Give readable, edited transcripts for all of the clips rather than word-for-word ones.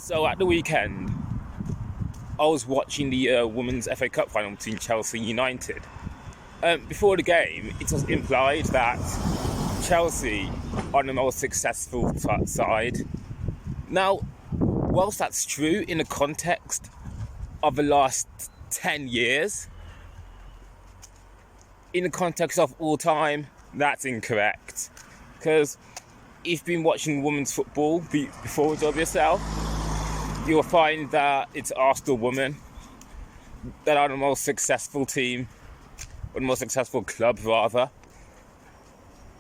So at the weekend, I was watching the Women's FA Cup final between Chelsea and United. Before the game, it was implied that Chelsea are the most successful side. Now, whilst that's true in the context of the last 10 years, in the context of all time, that's incorrect. Because if you've been watching women's football before WSL, you'll find that it's Arsenal women that are the most successful team, or the most successful club rather,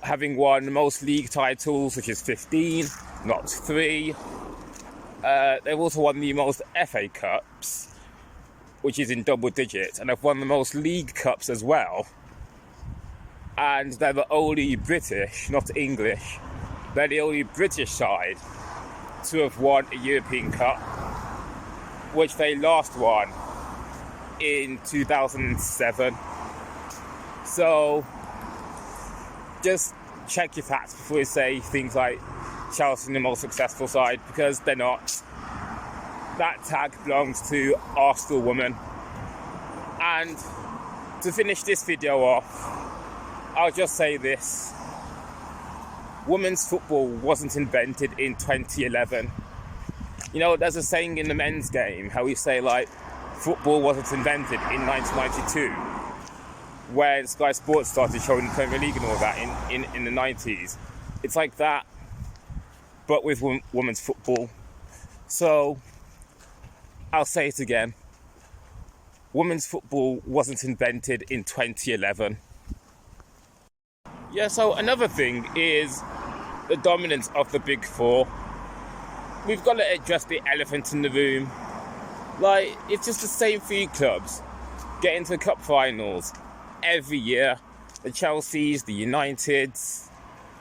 having won the most league titles, which is 15, not 3. They've also won the most FA Cups, which is in double digits, and they've won the most league cups as well. And they're the only British, not English, they're the only British side to have won a European Cup, which they last won in 2007. So just check your facts before you say things like Chelsea are the most successful side, because they're not. That tag belongs to Arsenal women. And to finish this video off, I'll just say this. Women's football wasn't invented in 2011. You know, there's a saying in the men's game, how we say, like, football wasn't invented in 1992, when Sky Sports started showing the Premier League and all that in the 90s. It's like that, but with women's football. So, I'll say it again. Women's football wasn't invented in 2011. Yeah, so another thing is the dominance of the Big Four. We've got to address the elephant in the room. Like, it's just the same 3 clubs get into the cup finals every year. The Chelseas, the Uniteds,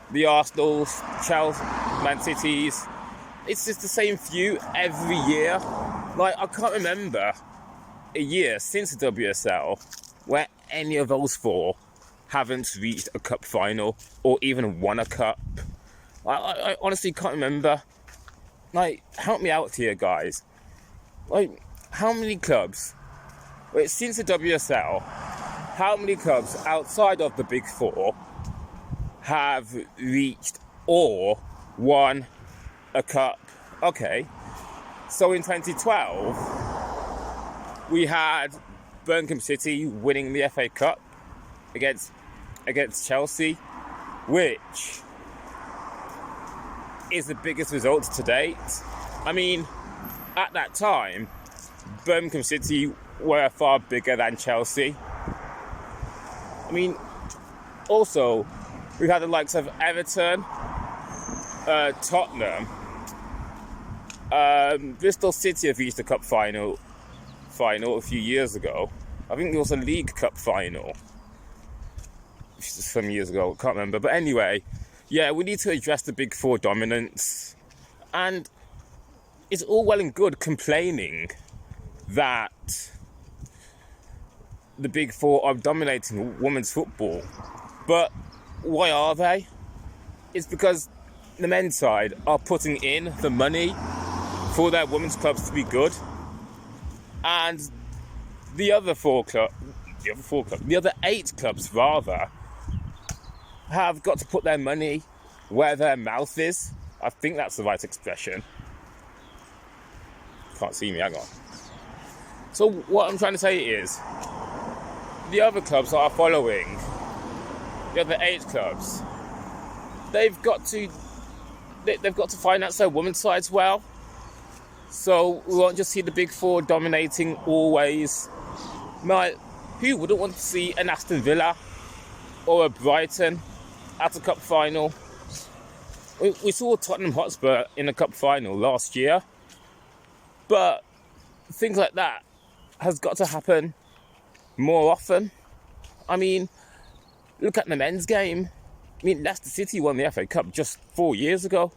the Arsenals, Chelsea, Man Cities. It's just the same few every year. Like, I can't remember a year since the WSL where any of those 4 haven't reached a cup final or even won a cup. I honestly can't remember. Like, help me out here, guys. Like, how many clubs, since the WSL, how many clubs outside of the Big Four have reached or won a cup? Okay, so in 2012, we had Birmingham City winning the FA Cup against Chelsea, which is the biggest result to date. I mean, at that time, Birmingham City were far bigger than Chelsea. I mean, also, we've had the likes of Everton, Tottenham, Bristol City have reached the cup final a few years ago. I think there was a League Cup final some years ago, I can't remember. But anyway, yeah, we need to address the Big Four dominance. And it's all well and good complaining that the Big Four are dominating women's football. But why are they? It's because the men's side are putting in the money for their women's clubs to be good. And the other 8 clubs rather, have got to put their money where their mouth is. I think that's the right expression. Can't see me, hang on. So what I'm trying to say is, the other clubs that are following, the other 8 clubs, they've got to finance their women's sides well. So we won't just see the Big Four dominating always. Like, who wouldn't want to see an Aston Villa or a Brighton at a cup final? We saw Tottenham Hotspur in a cup final last year, but things like that has got to happen more often. I mean, look at the men's game. I mean, Leicester City won the FA Cup just 4 years ago.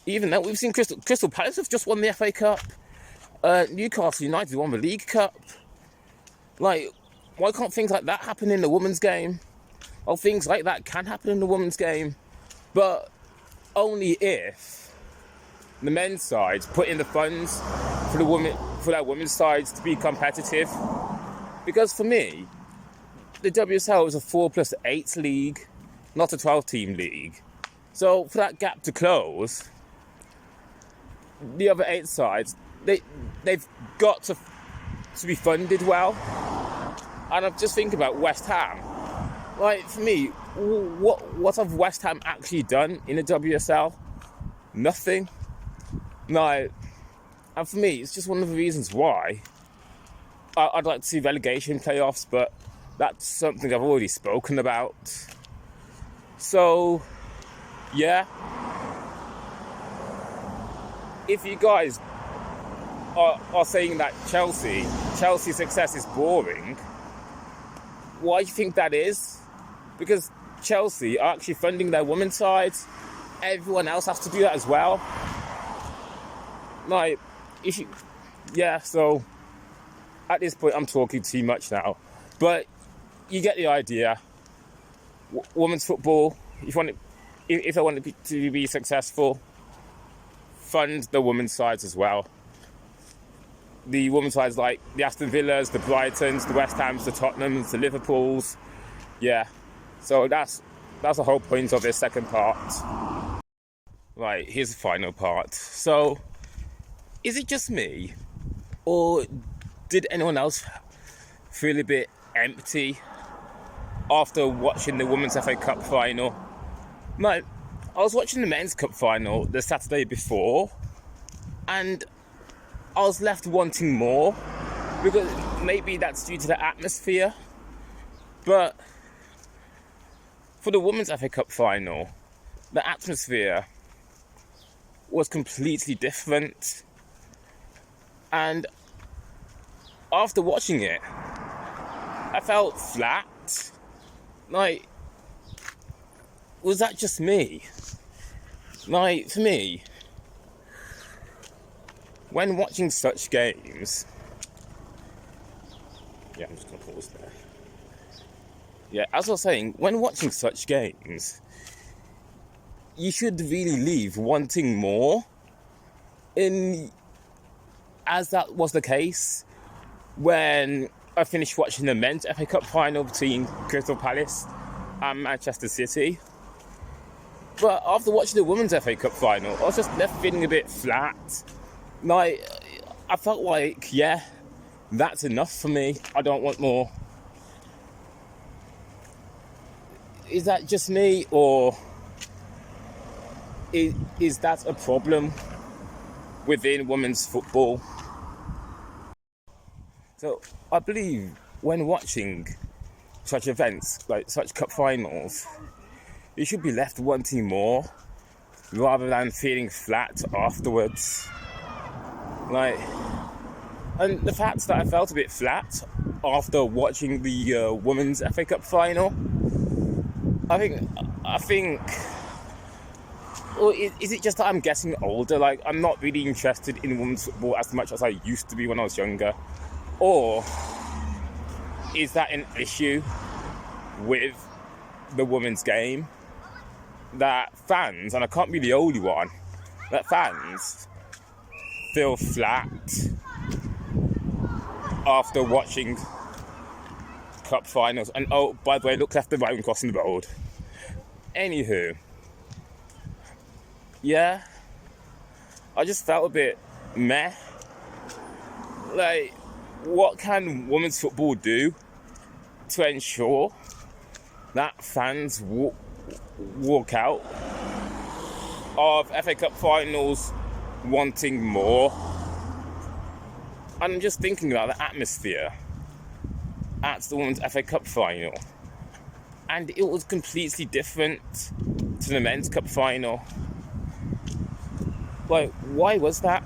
Even then, we've seen Crystal Palace have just won the FA Cup. Newcastle United won the League Cup. Like, why can't things like that happen in the women's game? Well, things like that can happen in the women's game, but only if the men's side put in the funds for that women's side to be competitive. Because for me, the WSL is a 4+8 league, not a 12-team league. So for that gap to close, the other 8 sides, they've got to be funded well. And I'm just thinking about West Ham. Like, for me, what have West Ham actually done in the WSL? Nothing. Like, and for me, it's just one of the reasons why I'd like to see relegation playoffs, but that's something I've already spoken about. So, yeah. If you guys are saying that Chelsea's success is boring, why do you think that is? Because Chelsea are actually funding their women's sides. Everyone else has to do that as well. Like, so at this point I'm talking too much now. But you get the idea. Women's football, if I want it to be successful, fund the women's sides as well. The women's sides like the Aston Villas, the Brightons, the West Hams, the Tottenhams, the Liverpools. Yeah. So that's the whole point of this second part. Right, here's the final part. So, is it just me? Or did anyone else feel a bit empty after watching the Women's FA Cup final? Like, I was watching the Men's Cup final the Saturday before, and I was left wanting more, because maybe that's due to the atmosphere. But for the Women's FA Cup final, the atmosphere was completely different. And after watching it, I felt flat. Like, was that just me? Like, for me, when watching such games... Yeah, I'm just going to pause there. Yeah, as I was saying, when watching such games, you should really leave wanting more. As that was the case when I finished watching the Men's FA Cup final between Crystal Palace and Manchester City. But after watching the Women's FA Cup final, I was just left feeling a bit flat. Like, I felt like, yeah, that's enough for me. I don't want more. Is that just me, or is that a problem within women's football? So I believe when watching such events, like such cup finals, you should be left wanting more rather than feeling flat afterwards. Like, and the fact that I felt a bit flat after watching the Women's FA Cup final, I think, or is it just that I'm getting older? Like, I'm not really interested in women's football as much as I used to be when I was younger. Or is that an issue with the women's game? That fans, and I can't be the only one, that fans feel flat after watching cup finals. And oh, by the way, look left and right when crossing the road. Anywho, yeah, I just felt a bit meh. Like, what can women's football do to ensure that fans walk out of FA Cup finals wanting more? And I'm just thinking about the atmosphere at the Women's FA Cup final, and it was completely different to the Men's Cup final. Like, why was that?